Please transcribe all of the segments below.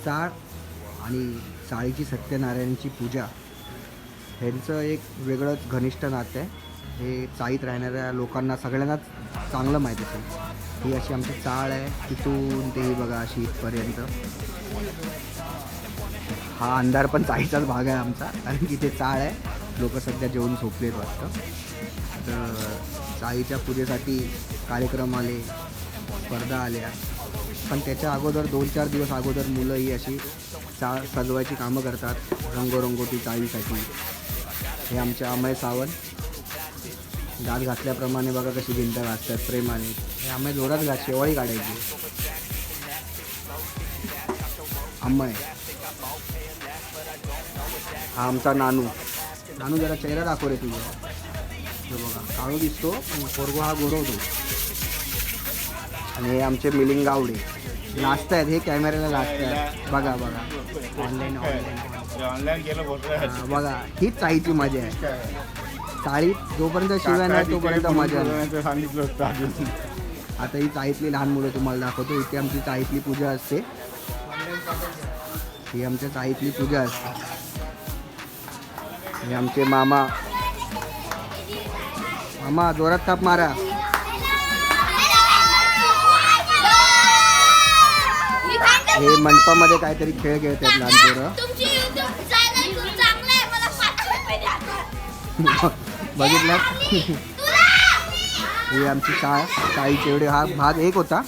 चाळ आणि चाळीची सत्यनारायणची पूजा ह्यांचं एक वेगळंच घनिष्ठ नातं आहे. हे चाळीत राहणाऱ्या लोकांना सगळ्यांनाच चांगलं माहीत असेल. ही अशी आमची चाळ आहे, तिथून ते बघा अशी इथपर्यंत. हा अंधार पण चाळीचाच भाग आहे आमचा, कारण की ते चाळ आहे. लोक सध्या जेवून झोपलेत वाटतं. तर चाळीच्या पूजेसाठी कार्यक्रम आले, स्पर्धा आल्या, पण त्याच्या अगोदर 2-4 दिवस अगोदर मुलं ही अशी चाळ सजवायची कामं करतात रंगोरंगोटी चाळीसाठी. हे आमचे अमय सावंत दात घातल्याप्रमाणे बघा कशी भिंत घासतात प्रेमाने. हे अमय जोरात शेवाळी काढायची. अमय हा आमचा नानू. नानू जरा चेहरा दाखव रे तुझा. जो बघा काळू दिसतो पण पोरगो हा गोरवतो. आणि हे आमचे मिलिंद गावडे लास्ट आहेत. हे कॅमेऱ्याला लास्ट आहेत. बघा बघा ऑनलाईन बघा हीच चाळीची मजा आहे. चाळीत जोपर्यंत शिव्या नाही तोपर्यंत मजा नाही. आता ही चाळीतली लहान मुलं तुम्हाला दाखवतो. इथे आमची चाळीतली पूजा असते. ही आमच्या चाळीतली पूजा असते. हे आमचे मामा. मामा जोरात थाप मारा. हे मंडपामध्ये काहीतरी खेळ खेळतात लहान पोरं. बघितलं. ही आमची चाळीचे एवढे हा भाग एक होता.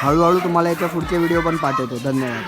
हळूहळू तुम्हाला याच्या पुढचे व्हिडिओ पण पाठवतो. धन्यवाद.